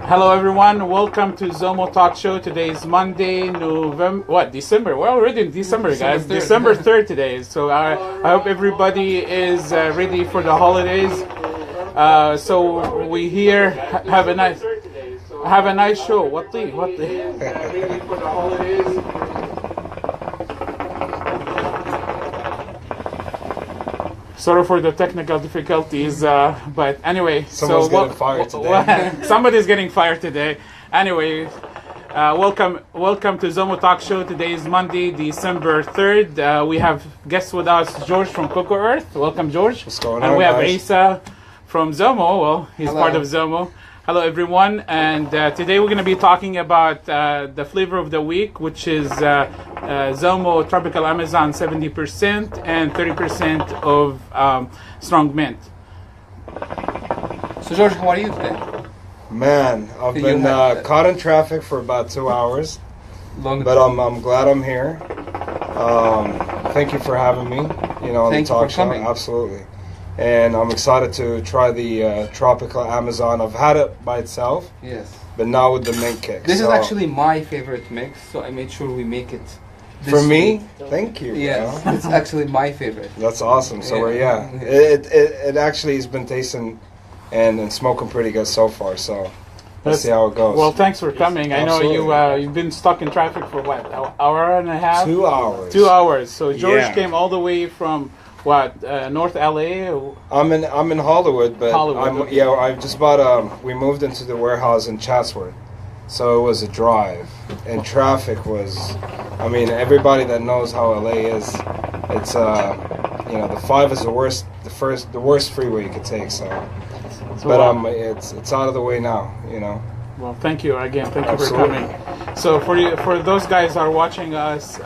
Hello everyone, welcome to Zomo Talk Show. Today is Monday, December. We're already in December, guys. December 3rd today. So I hope everybody is ready for the holidays. So we here have a nice show. What the? Ready for the holidays. Sorry for the technical difficulties, but anyway. Someone's getting fired today. Somebody's getting fired today. Anyway, welcome to Zomo Talk Show. Today is Monday, December 3rd. We have guests with us, George from Cocourth. Welcome, George. What's going on, And we have guys? Isa from Zomo. Well, he's part of Zomo. Hello, everyone. And today we're going to be talking about the flavor of the week, which is Zomo Tropical Amazon 70% and 30% of strong mint. So, George, how are you today? Man, I've been caught in traffic for about 2 hours, but I'm glad I'm here. Thank you for having me. On the talk show. Coming. Absolutely. And I'm excited to try the Tropical Amazon. I've had it by itself. Yes. But now with the mint kick. This is actually my favorite mix, so I made sure we make it this for me. week. Thank you. Yes, it's actually my favorite. That's awesome. So it actually has been tasting and smoking pretty good so far. So let's see how it goes. Well, thanks for coming. Absolutely. I know you've been stuck in traffic for what, an hour and a half? 2 hours. 2 hours. So George Yeah. came all the way from North LA? I'm in Hollywood, but Hollywood, I just bought we moved into the warehouse in Chatsworth, so it was a drive, and traffic was, everybody that knows how LA is, it's the 5 is the worst freeway you could take, but it's out of the way now, Well, thank you again. Thank you Absolutely. for coming. So for those guys that are watching us,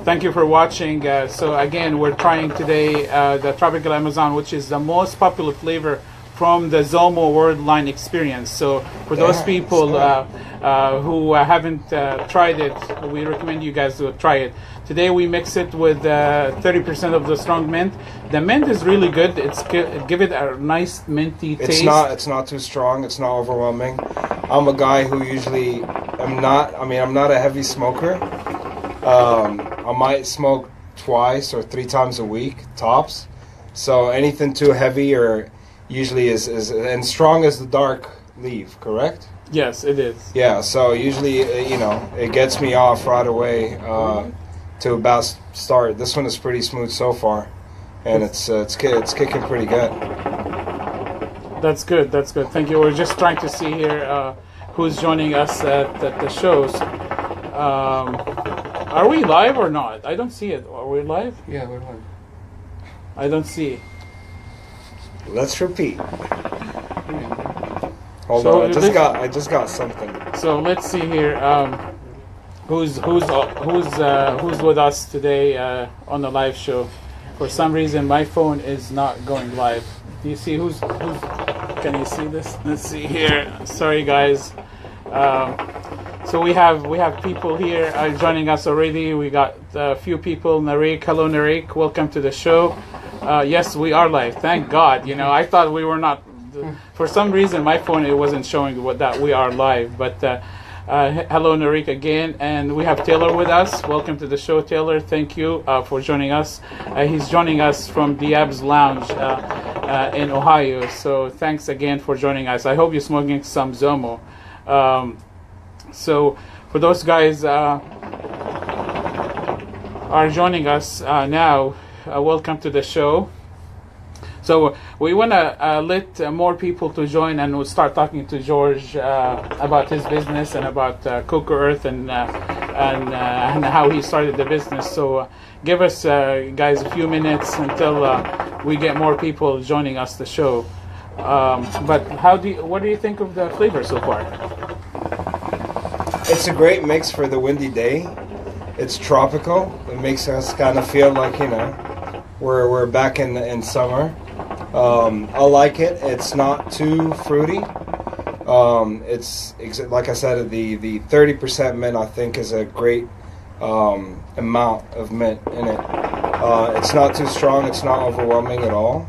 thank you for watching. So again, we're trying today the Tropical Amazon, which is the most popular flavor from the Zomo World Line experience. So for those people who haven't tried it, we recommend you guys to try it. Today we mix it with 30% of the strong mint. The mint is really good. Give it a nice minty taste. It's not too strong. It's not overwhelming. I'm a guy who usually I'm not a heavy smoker. I might smoke twice or 3 times a week tops. So anything too heavy or usually is and strong as the dark leaf, correct? Yes, it is. Yeah. So usually it gets me off right away to about start. This one is pretty smooth so far, and it's kicking pretty good. That's good. That's good. Thank you. We're just trying to see here who's joining us at the shows. Are we live or not? I don't see it. Are we live? Yeah, we're live. I don't see. Let's repeat. Hold on. I just got something. So let's see here. Who's with us today on the live show? For some reason, my phone is not going live. Do you see who's? Can you see this? Let's see here. Sorry, guys. So we have people here joining us already. We got a few people. Narik, hello Narik, welcome to the show. Yes, we are live. Thank God. I thought we were not. For some reason, my phone it wasn't showing that we are live. But hello Narik again, and we have Taylor with us. Welcome to the show, Taylor. Thank you for joining us. He's joining us from Diab's Lounge in Ohio. So thanks again for joining us. I hope you're smoking some Zomo. So for those guys are joining us now, welcome to the show. So we want to let more people to join, and we'll start talking to George about his business and about Cocourth and how he started the business. So give us guys a few minutes until we get more people joining us the show. But what do you think of the flavor so far? It's a great mix for the windy day. It's tropical. It makes us kind of feel like we're back in summer. I like it. It's not too fruity. It's like I said, the 30% mint I think is a great amount of mint in it. It's not too strong. It's not overwhelming at all.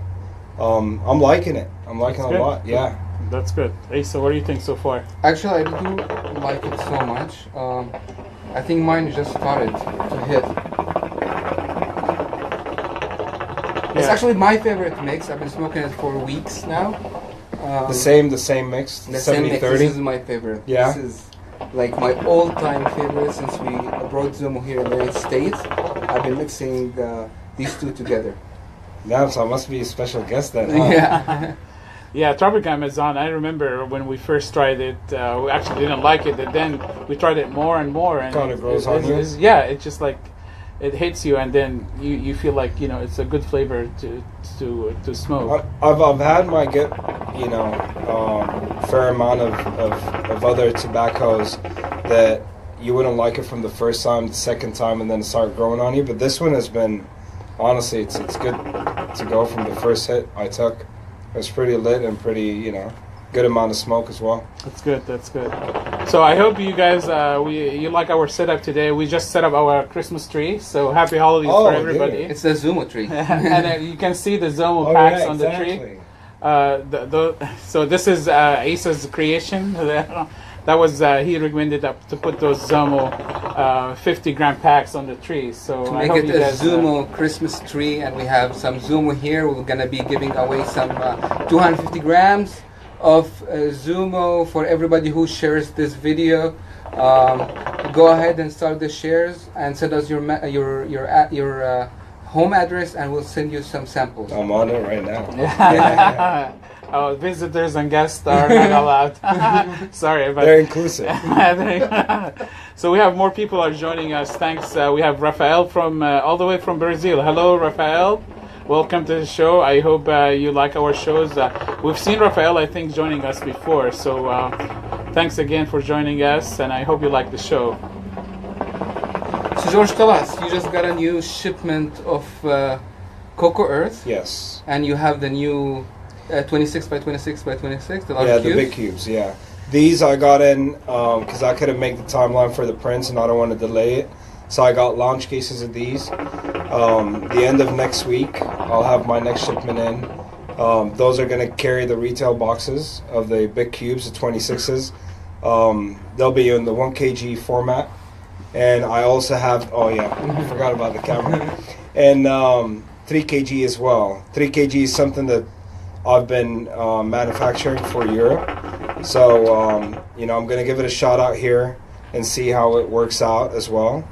I'm liking it. I'm liking it a lot. Yeah. That's good. Asa, what do you think so far? Actually, I do like it so much. I think mine just started to hit. It's Yeah. actually my favorite mix. I've been smoking it for weeks now. The same mix. The same mix. 70-30. This is my favorite. Yeah. This is like my all-time favorite since we brought Zomo here in the United States. I've been mixing these two together. Damn, so I must be a special guest then. Huh? Yeah. Yeah, Tropical Amazon. I remember when we first tried it, we actually didn't like it, and then we tried it more and more, and Kinda grows on you. yeah, it's just like it hits you, and then you feel like it's a good flavor to smoke. I've had my good, fair amount of other tobaccos that you wouldn't like it from the first time, the second time, and then start growing on you. But this one has been, honestly, it's good to go from the first hit I took. It was pretty lit and pretty, good amount of smoke as well. That's good. That's good. So I hope you guys you like our setup today. We just set up our Christmas tree. So happy holidays for everybody. It's the Zomo tree. And you can see the Zomo packs on the tree. So this is Asa's creation. That was he recommended to put those Zomo 50-gram packs on the tree. So To I make hope it you a guys, Zomo Christmas tree, and we have some Zomo here. We're gonna be giving away some 250 grams of Zomo for everybody who shares this video. Go ahead and start the shares and send us your home address, and we'll send you some samples. I'm on it right now. Oh, visitors and guests are not allowed. Sorry, but They're inclusive. So we have more people are joining us. Thanks. We have Rafael from all the way from Brazil. Hello, Rafael. Welcome to the show. I hope you like our shows. We've seen Rafael, I think, joining us before. So thanks again for joining us, and I hope you like the show. So George, tell us, you just got a new shipment of Cocourth, Yes. and you have the new 26 by 26 by 26, the large Yeah, cubes. the big cubes, yeah. These I got in because I couldn't make the timeline for the prints and I don't want to delay it. So I got launch cases of these. The end of next week, I'll have my next shipment in. Those are going to carry the retail boxes of the big cubes, the 26s. They'll be in the 1 kg format. And I also have, I forgot about the camera. And 3 kg as well. 3 kg is something that I've been manufacturing for Europe. So, I'm going to give it a shot out here and see how it works out as well.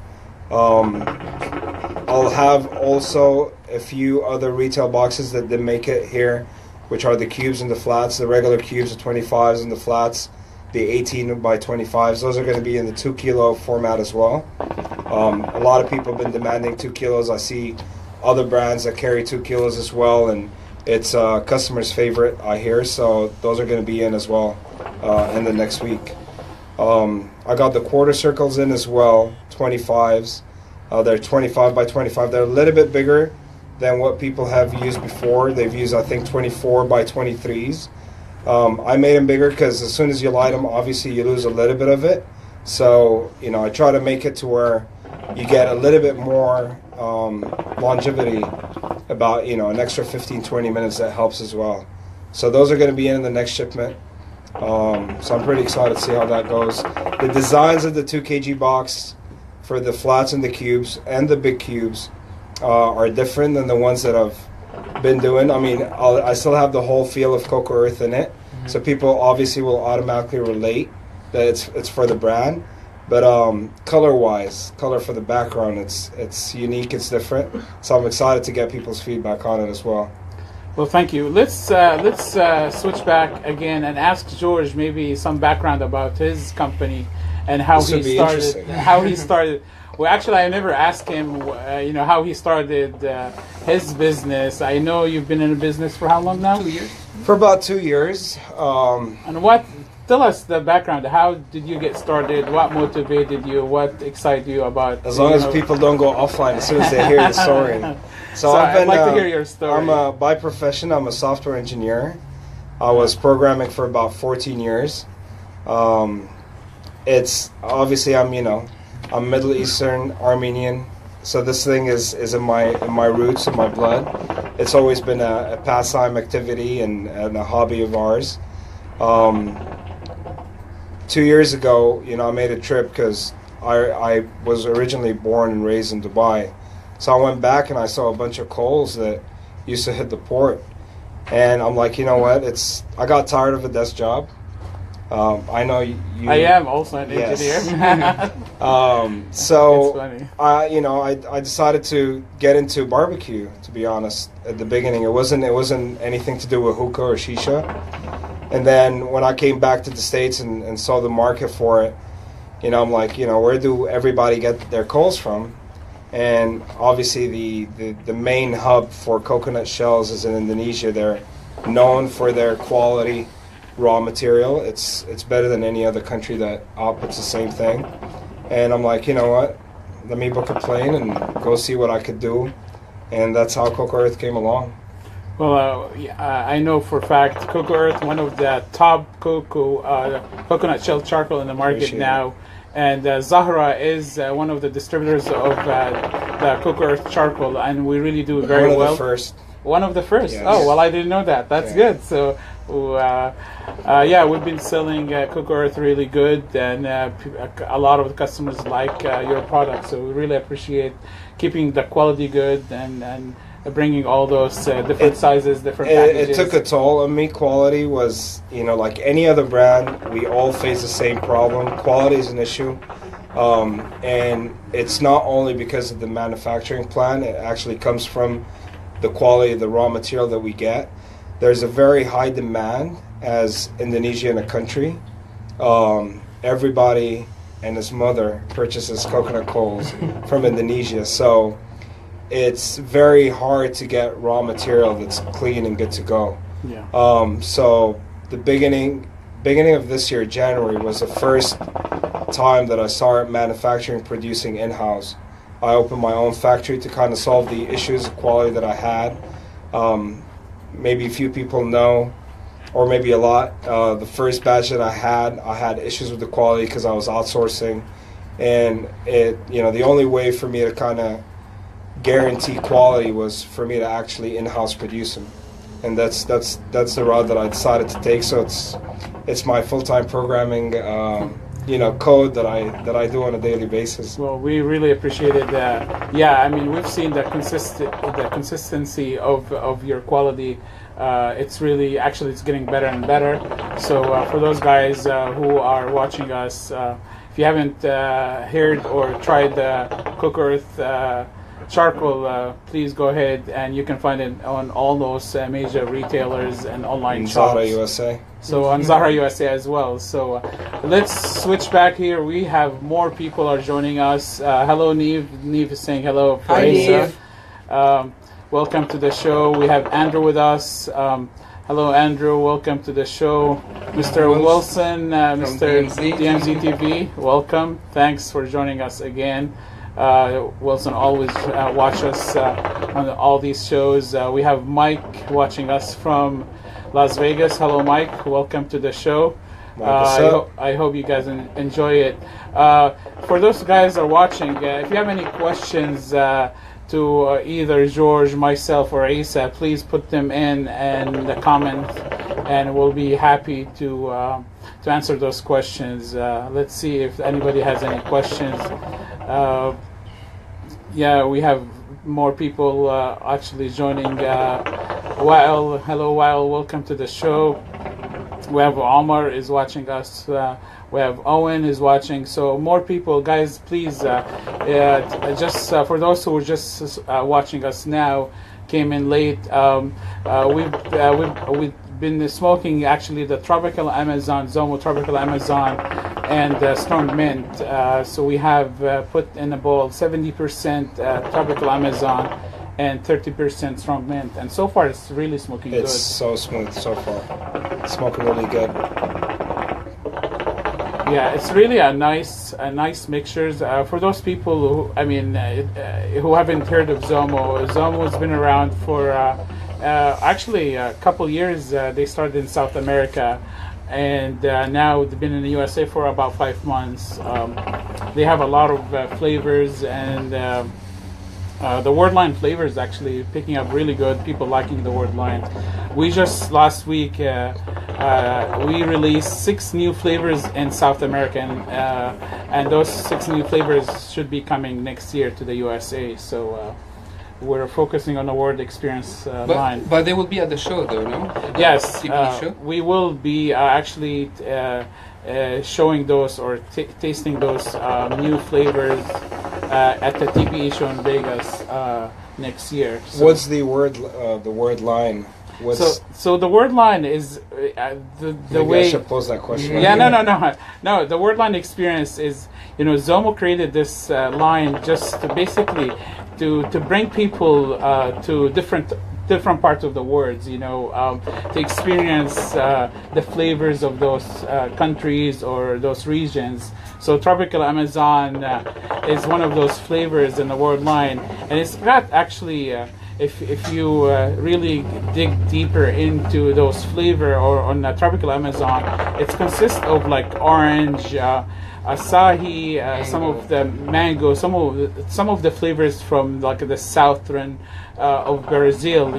I'll have also a few other retail boxes that didn't make it here, which are the cubes and the flats, the regular cubes, the 25s and the flats, the 18 by 25s. Those are going to be in the 2 kilo format as well. A lot of people have been demanding 2 kilos. I see other brands that carry 2 kilos as well, and it's customers' favorite, I hear. So those are going to be in as well in the next week. I got the quarter circles in as well, 25s. They're 25 by 25. They're a little bit bigger than what people have used before. They've used, I think, 24 by 23s. I made them bigger because as soon as you light them, obviously you lose a little bit of it. So, I try to make it to where you get a little bit more longevity, about, an extra 15, 20 minutes that helps as well. So those are going to be in the next shipment. So I'm pretty excited to see how that goes. The designs of the 2 kg box for the flats and the cubes and the big cubes are different than the ones that I've been doing. I mean, I still have the whole feel of Cocourth in it, so people obviously will automatically relate that it's for the brand. But color for the background, it's unique, it's different. So I'm excited to get people's feedback on it as well. Well, thank you. Let's switch back again and ask George maybe some background about his company and how This would be interesting. how he started. Well, actually, I never asked him, how he started his business. I know you've been in the business for how long now? 2 years. For about 2 years. And tell us the background. How did you get started? What motivated you? What excited you about? As long as people don't go offline as soon as they hear the story. So I'd like to hear your story. By profession, I'm a software engineer. I was programming for about 14 years. It's obviously I'm Middle Eastern Armenian, so this thing is in my roots, in my blood. It's always been a pastime activity and a hobby of ours. Um, 2 years ago, I made a trip because I was originally born and raised in Dubai. So I went back and I saw a bunch of coals that used to hit the port. And I'm like, you know what? I got tired of a desk job. I know you. I am also an Yes. engineer. So It's funny. I decided to get into barbecue. To be honest, at the beginning, it wasn't anything to do with hookah or shisha. And then when I came back to the States and saw the market for it, I'm like, where do everybody get their coals from? And obviously the main hub for coconut shells is in Indonesia. They're known for their quality raw material. It's better than any other country that outputs the same thing. And I'm like, you know what? Let me book a plane and go see what I could do. And that's how Cocourth came along. Well, I know for a fact Cocourth, one of the top coconut shell charcoal in the market Appreciate now. And Zahra is one of the distributors of the Cocourth charcoal, and we really do very One well. of the first. One of the first. Yes. Oh, well, I didn't know that. That's Yeah. good. So, we've been selling Cocourth really good, and a lot of the customers like your product. So we really appreciate keeping the quality good and bringing all those different sizes, different It packages. took a toll on me. Quality was, like any other brand, we all face the same problem. Quality is an issue. And it's not only because of the manufacturing plant, it actually comes from the quality of the raw material that we get. There's a very high demand as Indonesia in a country. Everybody and his mother purchases coconut coals from Indonesia. So it's very hard to get raw material that's clean and good to go. Yeah. So the beginning of this year, January, was the first time that I started manufacturing, producing in-house. I opened my own factory to kind of solve the issues of quality that I had. Maybe a few people know, or maybe a lot. The first batch that I had issues with the quality because I was outsourcing, and the only way for me to kind of guarantee quality was for me to actually in-house produce them, and that's the route that I decided to take. So it's my full-time programming code that I do on a daily basis. Well, we really appreciated that. Yeah, I mean, we've seen the consistency of your quality. It's really, actually, it's getting better and better. So for those guys who are watching us, if you haven't heard or tried the Cocourth charcoal, please go ahead, and you can find it on all those major retailers and online In shops. Zara USA. So on Zahra USA as well. So let's switch back here. We have more people are joining us. Hello, Neve. Neve is saying hello. Hi, Neve. Welcome to the show. We have Andrew with us. Hello, Andrew. Welcome to the show. Mr. Wilson, Mr. DMZ TV, welcome. Thanks for joining us again. Wilson always watch us on all these shows. We have Mike watching us from Las Vegas. Hello, Mike. Welcome to the show. I hope you guys enjoy it. For those guys that are watching, if you have any questions to either George, myself, or Isa, please put them in the comment, and we'll be happy to answer those questions. Let's see if anybody has any questions. We have more people actually joining. Wael, hello Wael, welcome to the show. We have Omar is watching us. We have Owen is watching. So more people, guys, please. Just for those who are just watching us now, came in late. We've been smoking actually the Tropical Amazon, Zomo Tropical Amazon, and Strong Mint. So we have put in a bowl 70% Tropical Amazon and 30% Strong Mint, and so far it's really smoking good. It's so smooth so far. It's smoking really good. Yeah, it's really a nice mixtures. For those people who, who haven't heard of Zomo, Zomo's been around for actually a couple years. They started in South America, and now they've been in the USA for about 5 months. They have a lot of flavors, and The word line flavor is actually picking up really good. People liking the word line. We just last week we released 6 new flavors in South America, and those 6 new flavors should be coming next year to the USA. So we're focusing on the word experience line. But they will be at the show, though, no? Yes, TPE show? we will be actually showing those or tasting those new flavors at the TPE show in Vegas next year. So, What's the word line? So the word line is the maybe way. I should pose that question. Yeah, no. The word line experience is, Zomo created this line just to basically to bring people to different parts of the words, to experience the flavors of those countries or those regions. So tropical Amazon is one of those flavors in the word line, and it's got actually. If you really dig deeper into those flavor or on the tropical Amazon, it consists of like orange, asahi, some of the mango, some of the flavors from like the southern of Brazil.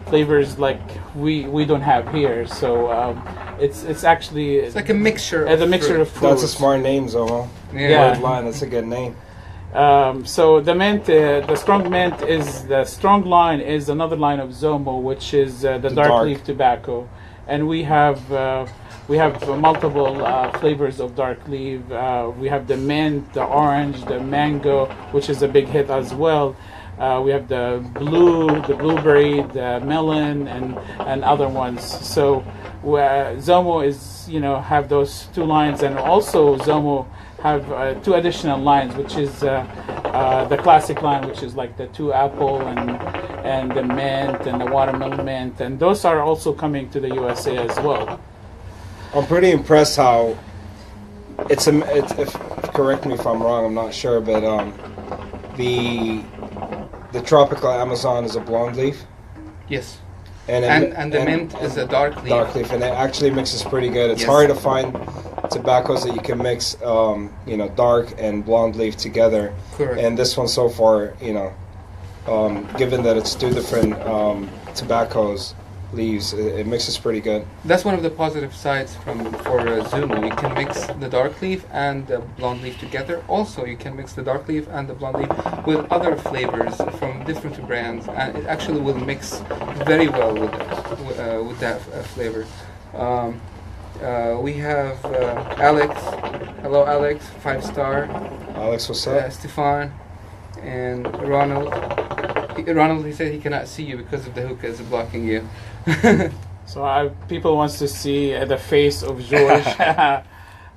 Flavors like we don't have here. So it's actually like a mixture. It's a mixture of fruits. That's a smart name, Zomo. Yeah. Word line. That's a good name. So the mint, the strong mint is the strong line is another line of Zomo, which is the dark leaf tobacco, and we have multiple flavors of dark leaf. We have the mint, the orange, the mango, which is a big hit as well. We have the blueberry, the melon, and other ones. So Zomo is have those 2 lines, and also Zomo have 2 additional lines, which is the classic line, which is like the 2 apple and the mint and the watermelon mint, and those are also coming to the USA as well. I'm pretty impressed how it's correct me if I'm wrong, I'm not sure, but the tropical Amazon is a blonde leaf. Yes. And the mint is a dark leaf. Dark leaf, and it actually mixes pretty good. It's Yes. hard to find tobaccos that you can mix, dark and blonde leaf together. Correct. And this one so far, given that it's 2 different tobaccos, leaves, it mixes pretty good. That's one of the positive sides for Zomo. You can mix the dark leaf and the blonde leaf together. Also, you can mix the dark leaf and the blonde leaf with other flavors from different brands, and it actually will mix very well with that flavor. We have Alex. Hello, Alex. 5-star. Alex, what's up? Stefan and Ronald. Ronald, he said he cannot see you because of the hookah is blocking you. So people wants to see the face of George.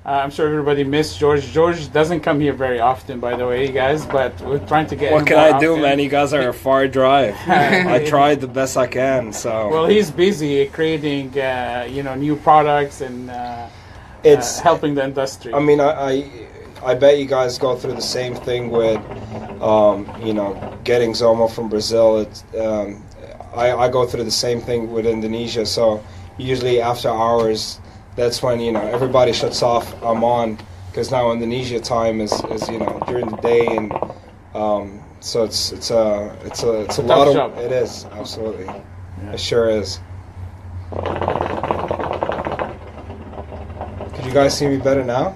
I'm sure everybody missed George. George doesn't come here very often, by the way, guys, but we're trying to get What him can more I do, often. man? You guys are a far drive. I tried the best I can, so... Well, he's busy creating, new products and It's helping the industry. I mean, I bet you guys go through the same thing with, getting Zomo from Brazil. It's, I go through the same thing with Indonesia. So usually after hours, that's when everybody shuts off. I'm on because now Indonesia time is during the day, and so it's a lot of job. It is absolutely. Yeah. It sure is. Could you guys see me better now?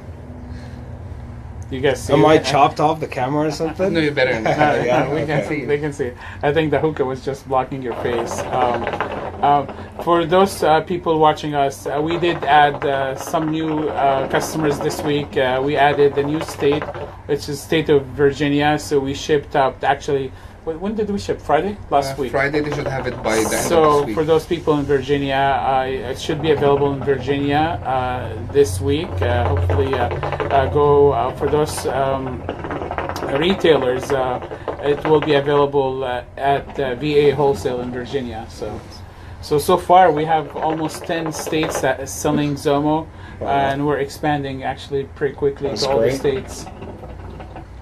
You guys see Am it? I chopped off the camera or something? No, you're better than that. Yeah, we can see. They can see it. I think the hookah was just blocking your face. For those people watching us, we did add some new customers this week. We added the new state, which is state of Virginia. So we shipped out actually. When did we ship? Friday? Last week. Friday, they should have it by the end of So this week. for those people in Virginia, it should be available in Virginia this week. Hopefully, go for those retailers. It will be available at VA Wholesale in Virginia. So far we have almost 10 states that is selling Zomo, and we're expanding actually pretty quickly That's to all great. the states.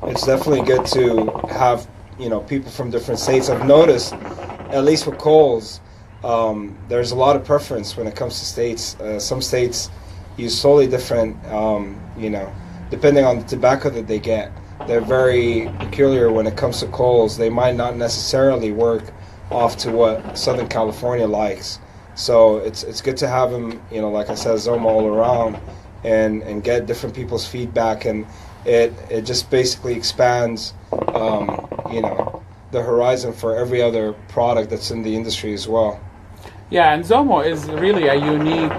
It's definitely good to have people from different states. I've noticed, at least with Coles, there's a lot of preference when it comes to states. Some states use totally different, depending on the tobacco that they get. they're very peculiar when it comes to coals. They might not necessarily work off to what Southern California likes. So it's good to have them, you know, like I said, Zomo all around, and get different people's feedback, and it just basically expands, you know, the horizon for every other product that's in the industry as well. Yeah, and Zomo is really a unique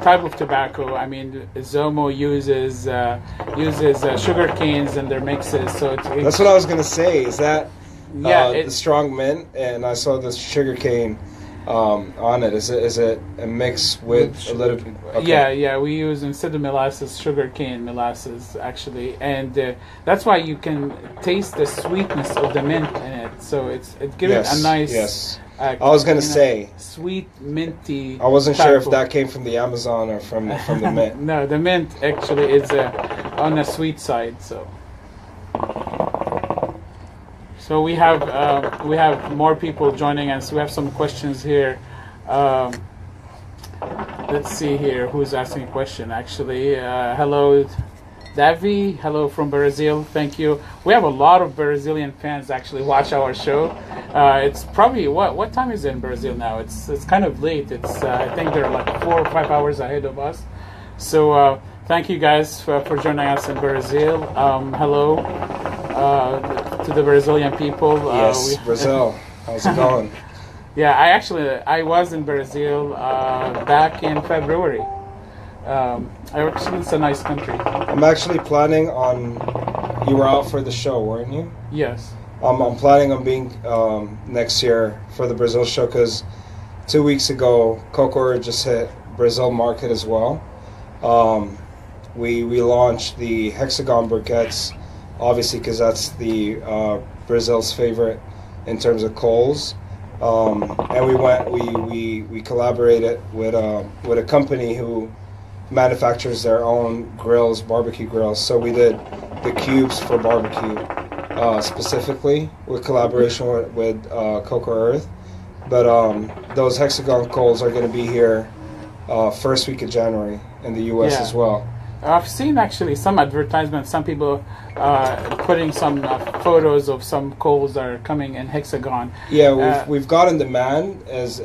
type of tobacco. I mean, Zomo uses sugar canes in their mixes, so that's what I was gonna say. Is that yeah, the strong mint? And I saw this sugar cane on it. Is it a mix with a little bit? Okay. Yeah. We use, instead of molasses, sugar cane molasses actually, and that's why you can taste the sweetness of the mint in it. So it gives it a nice. Yes. I was gonna say sweet minty. I wasn't sure if that came from the Amazon or from the mint. No, the mint actually is on the sweet side. So we have more people joining us. We have some questions here. Let's see here who's asking a question. Actually, hello, Davi. Hello from Brazil. Thank you. We have a lot of Brazilian fans actually watch our show. It's probably what time is it in Brazil now? It's kind of late. It's I think they're like 4 or 5 hours ahead of us. So thank you guys for joining us in Brazil. Hello to the Brazilian people. Yes, Brazil. How's it going? Yeah, I was in Brazil back in February. It's a nice country. I'm actually planning on. You were out for the show, weren't you? Yes. I'm planning on being next year for the Brazil show, because 2 weeks ago Cocourth just hit Brazil market as well. We launched the hexagon briquettes, obviously because that's the Brazil's favorite in terms of coals. And we collaborated with a company who manufactures their own grills, barbecue grills. So we did the cubes for barbecue specifically with collaboration with Cocourth. But those hexagon coals are going to be here first week of January in the U.S. as well. I've seen actually some advertisements, some people putting some photos of some coals that are coming in hexagon. Yeah, we've gotten demand as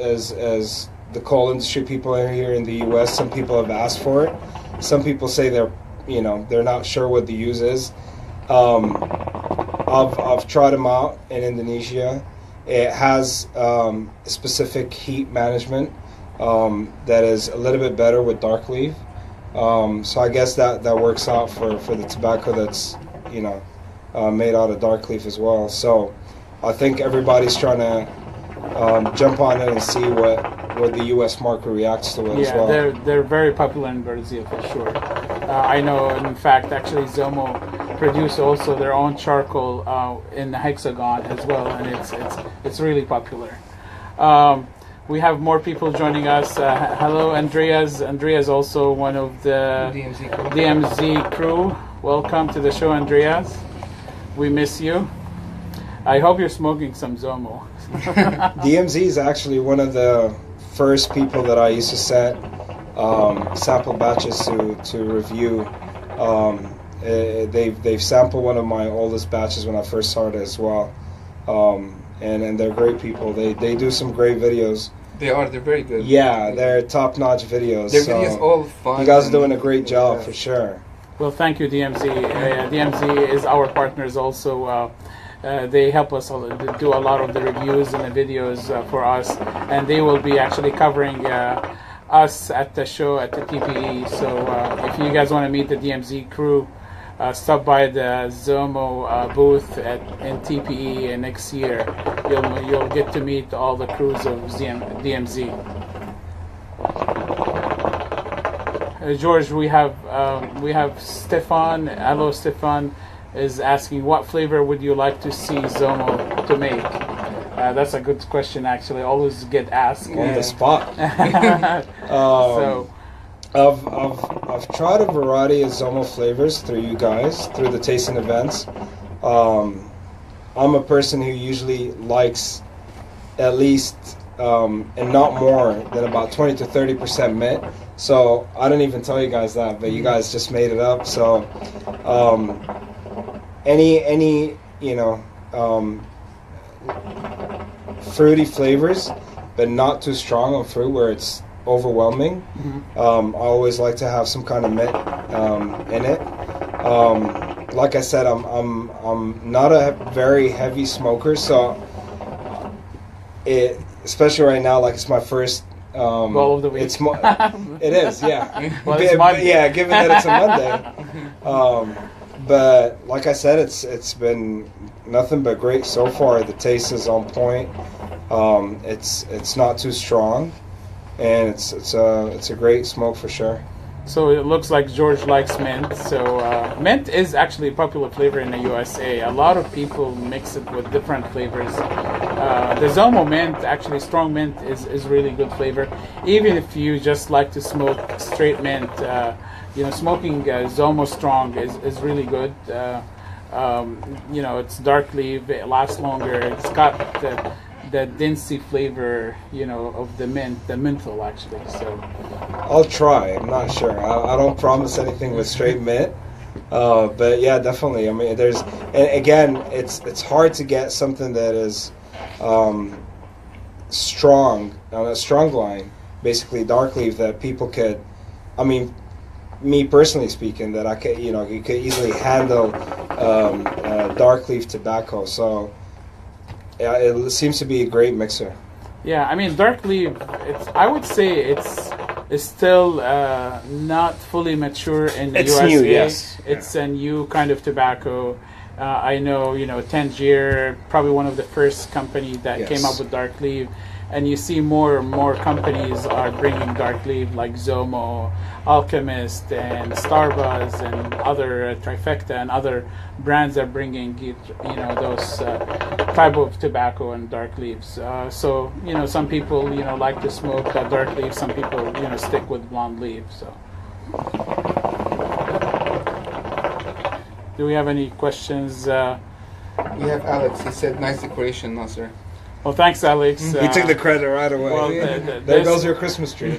the coal industry people are here in the U.S. Some people have asked for it. Some people say they're not sure what the use is. I've tried them out in Indonesia. It has specific heat management that is a little bit better with dark leaf. So I guess that works out for the tobacco that's made out of dark leaf as well. So I think everybody's trying to jump on it and see what the U.S. market reacts to it as well. Yeah, they're very popular in Brazil for sure. I know, in fact, actually Zomo produce also their own charcoal in the hexagon as well, and it's really popular. We have more people joining us. Hello, Andreas. Andreas also one of the DMZ crew. Welcome to the show, Andreas. We miss you. I hope you're smoking some Zomo. DMZ is actually one of the first people that I used to set sample batches to review. They've sampled one of my oldest batches when I first started as well. And they're great people. They do some great videos. They're very good. Yeah, they're top-notch videos. Their videos all fun. You guys are doing a great job for sure. Well, thank you, DMZ. DMZ is our partners also. They help us do a lot of the reviews and the videos for us, and they will be actually covering us at the show at the TPE. So if you guys want to meet the DMZ crew, stop by the Zomo booth in TPE next year. You'll get to meet all the crews of DMZ. George, we have Stefan. Hello, Stefan is asking, what flavor would you like to see Zomo to make? That's a good question, actually. Always get asked on the spot. So I've tried a variety of Zomo flavors through you guys, through the tasting events. I'm a person who usually likes at least, and not more than about 20 to 30% mint. So I didn't even tell you guys that, but you guys just made it up. So any fruity flavors, but not too strong on fruit where it's overwhelming. I always like to have some kind of mint in it. Like I said, I'm not a very heavy smoker, so especially right now, like it's my first Bowl of the week. It is, yeah. Well, it's Monday. Yeah, given that it's a Monday. But like I said, it's been nothing but great so far. The taste is on point. It's not too strong, and it's a great smoke for sure. So it looks like George likes mint. So mint is actually a popular flavor in the USA. A lot of people mix it with different flavors. The Zomo mint, actually strong mint, is really good flavor. Even if you just like to smoke straight mint, smoking Zomo strong is really good. It's dark leaf, it lasts longer. It's got the density flavor, of the mint, the menthol actually. So I'll try. I'm not sure. I don't promise anything with straight mint, but yeah, definitely. I mean, and again, it's hard to get something that is strong on a strong line, basically dark leaf that people could. I mean, me personally speaking, that I could, you could easily handle dark leaf tobacco. So yeah, it seems to be a great mixer. Yeah, I mean, dark leaf. I would say it's still not fully mature in the USA. New, yes. It's a new kind of tobacco. I know, Tangier, probably one of the first companies that came up with dark leaf, and you see more and more companies are bringing dark leaf, like Zomo, Alchemist, and Starbuzz, and other Trifecta, and other brands are bringing those type of tobacco and dark leaves. So some people like to smoke dark leaf. Some people stick with blonde leaf. So. Do we have any questions? We have Alex. He said, "Nice decoration, Nasser." Well, thanks, Alex. He took the credit right away. Well, there goes your Christmas tree.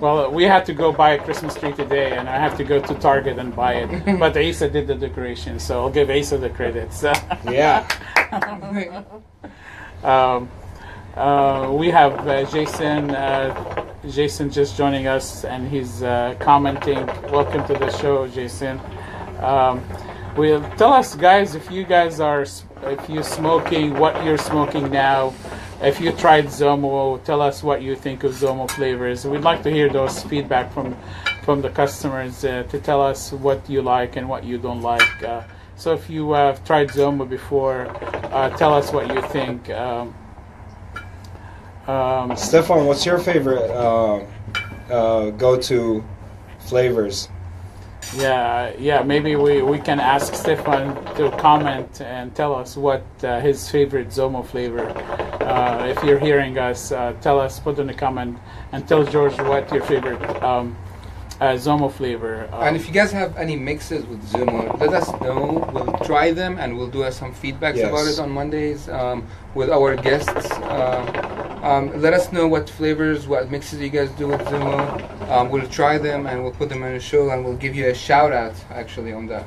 Well, we had to go buy a Christmas tree today, and I have to go to Target and buy it. But Asa did the decoration, so I'll give Asa the credits. Yeah. We have Jason. Jason just joining us, and he's commenting. Welcome to the show, Jason. Tell us, guys, if you're smoking, what you're smoking now. If you tried Zomo, tell us what you think of Zomo flavors. We'd like to hear those feedback from the customers to tell us what you like and what you don't like. So if you have tried Zomo before, tell us what you think. Stefan, what's your favorite go-to flavors? Yeah. Maybe we can ask Stefan to comment and tell us what his favorite Zomo flavor. If you're hearing us, tell us, put in a comment, and tell George what your favorite Zomo flavor. And if you guys have any mixes with Zomo, let us know. We'll try them and we'll do some feedbacks about it on Mondays with our guests. Let us know what flavors, what mixes you guys do with Zomo. We'll try them and we'll put them on the show, and we'll give you a shout out actually on that.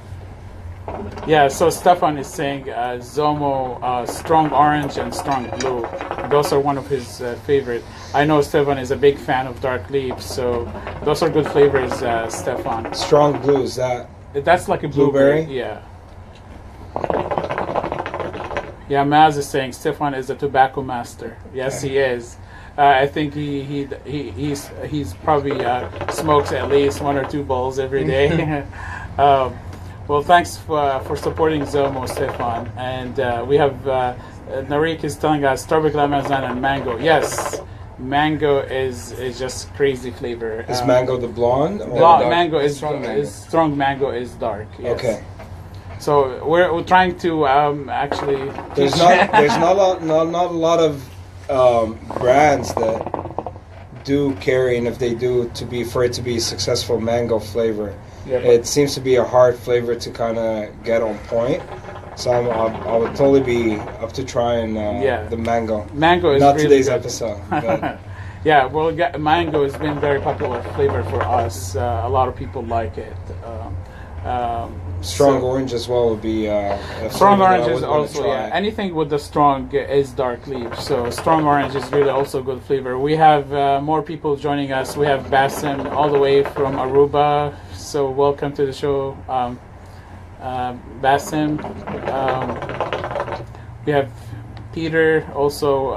Yeah, so Stefan is saying Zomo, strong orange and strong blue. Those are one of his favorite. I know Stefan is a big fan of dark leaf, so those are good flavors, Stefan. Strong blue, is that? That's like a blueberry? Yeah. Yeah, Maz is saying Stefan is a tobacco master. Yes, he is. I think he's probably smokes at least 1 or 2 bowls every day. Well, thanks for supporting Zomo, Stefan. And we have Narik is telling us tropical Amazon and mango. Yes, mango is just crazy flavor. Is mango the blonde? Mango is strong. Mango is dark. Yes. Okay. So we're trying to actually. There's not a lot of brands that do carry, and if they do, for it to be successful mango flavor. Yeah. It seems to be a hard flavor to kind of get on point. So I would totally be up to trying the mango. Mango is not really today's good. episode. But. Yeah, well, mango has been very popular flavor for us. A lot of people like it. Strong orange as well would be a strong flavor that I orange is would wanna also, try. yeah, anything with the strong is dark leaf, so strong orange is really also good flavor. We have more people joining us. We have Bassem all the way from Aruba, so welcome to the show, Bassem. We have Peter also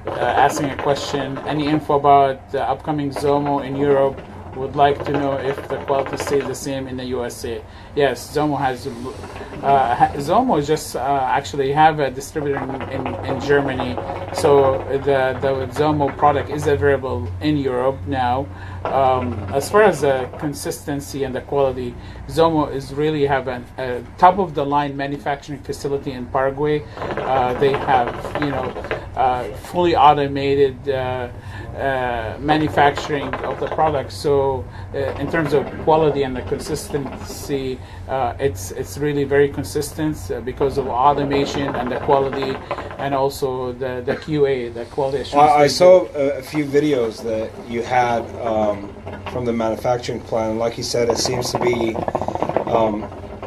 asking a question. Any info about the upcoming Zomo in Europe? Would like to know if the quality stays the same in the USA. Yes, Zomo has. Zomo just actually have a distributor in Germany, so the Zomo product is available in Europe now. As far as the consistency and the quality, Zomo is really have a top of the line manufacturing facility in Paraguay. They have fully automated manufacturing of the product. So in terms of quality and the consistency, it's really very consistent because of automation and the quality, and also the QA, the quality assurance. I saw a few videos that you had from the manufacturing plant. Like you said, it seems to be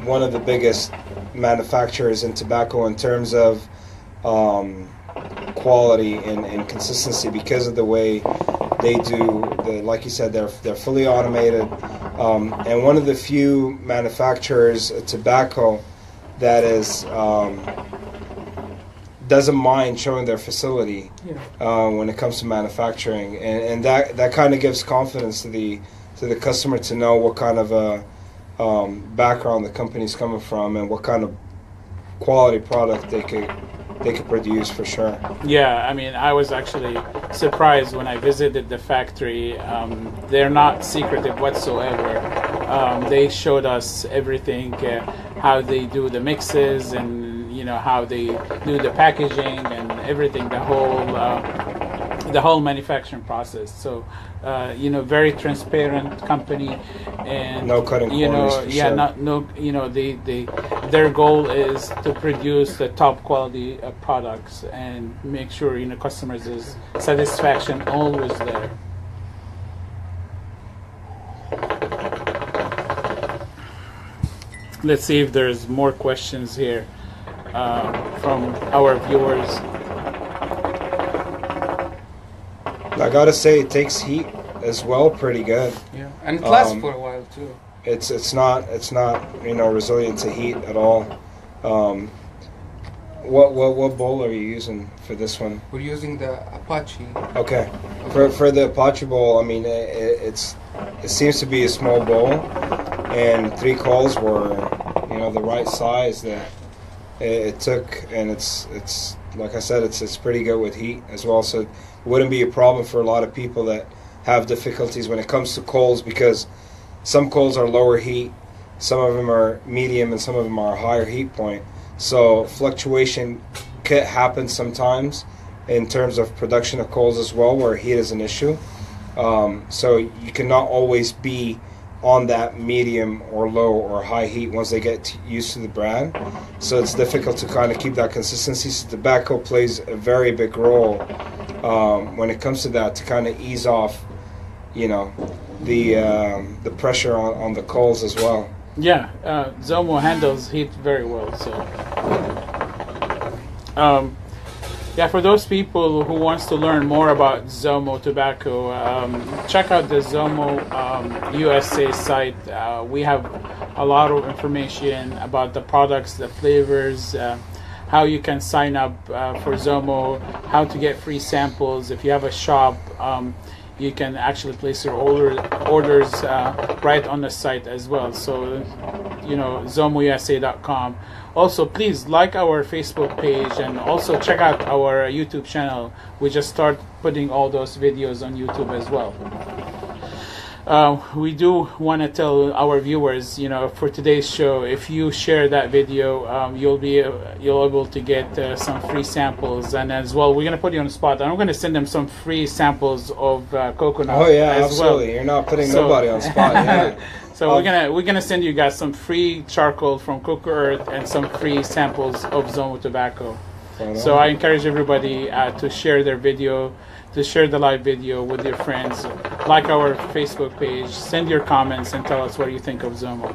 one of the biggest manufacturers in tobacco in terms of quality and consistency, because of the way they do like you said, they're fully automated, and one of the few manufacturers of tobacco that is doesn't mind showing their facility when it comes to manufacturing, and that kind of gives confidence to the customer to know what kind of a background the company's coming from and what kind of quality product they could produce, for sure. Yeah, I mean, I was actually surprised when I visited the factory. They're not secretive whatsoever. They showed us everything, how they do the mixes, and how they do the packaging and everything, the whole manufacturing process. So very transparent company, and no cutting corners. Their goal is to produce the top quality products and make sure customers' satisfaction always there. Let's see if there's more questions here from our viewers. I gotta say, it takes heat as well pretty good. Yeah, and it lasts for a while too. It's not resilient to heat at all. What bowl are you using for this one? We're using the Apache. Okay, for the Apache bowl, I mean it seems to be a small bowl, and 3 coals were the right size that it took, and it's like I said, it's pretty good with heat as well. So it wouldn't be a problem for a lot of people that have difficulties when it comes to coals, because some coals are lower heat, some of them are medium, and some of them are higher heat point. So fluctuation could happen sometimes in terms of production of coals as well, where heat is an issue. So you cannot always be on that medium or low or high heat once they get used to the brand. So it's difficult to kind of keep that consistency. So tobacco plays a very big role when it comes to that, to kind of ease off, the pressure on the coals as well. Yeah, Zomo handles heat very well. So, for those people who wants to learn more about Zomo tobacco, check out the Zomo USA site. We have a lot of information about the products, the flavors, how you can sign up for Zomo, how to get free samples. If you have a shop, you can actually place your orders right on the site as well. So, ZomoUSA.com. Also, please like our Facebook page, and also check out our YouTube channel. We just start putting all those videos on YouTube as well. We do want to tell our viewers, for today's show, if you share that video, you'll be able to get some free samples, and as well, we're going to put you on the spot. I'm going to send them some free samples of coconut. Oh yeah, as absolutely. Well. You're not putting nobody on the spot. Yeah. So we're gonna send you guys some free charcoal from Cocourth and some free samples of Zomo tobacco. So I encourage everybody to share their video, to share the live video with your friends, like our Facebook page, send your comments, and tell us what you think of Zomo.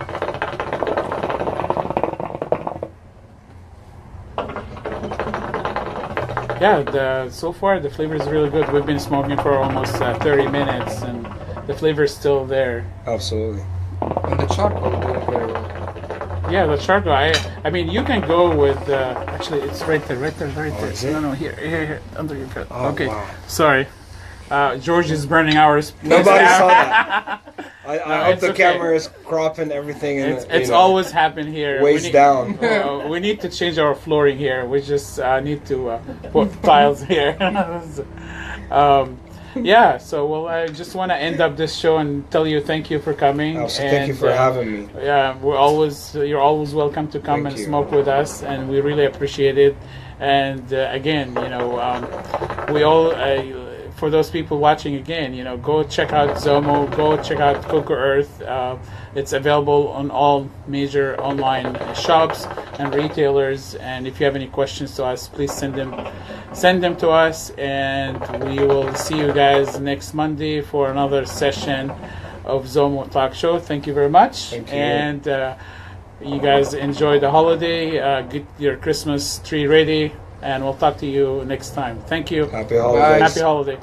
Yeah, so far the flavor is really good. We've been smoking for almost 30 minutes, and the flavor is still there. Absolutely. And the charcoal doing very well. Yeah, the charcoal. I mean, you can go with. Actually, it's right there, right there, right there. is it? No, here, under your coat. Oh, Okay, wow. sorry. George is burning ours. Nobody saw that. I hope it's the okay. camera is cropping everything. In It's always happened here. waist down. We need to change our flooring here. We just need to put tiles here. Yeah, so well, I just want to end up this show and tell you thank you for coming. Also, thank you for having me. Yeah, you're always welcome to come Thank and you. smoke with us, and we really appreciate it. And again, we all. For those people watching again, go check out Zomo, go check out Cocourth. It's available on all major online shops and retailers. And if you have any questions to us, please send them to us. And we will see you guys next Monday for another session of Zomo Talk Show. Thank you very much. Thank you. And you guys enjoy the holiday. Get your Christmas tree ready. And we'll talk to you next time. Thank you. Happy holidays. Happy holiday.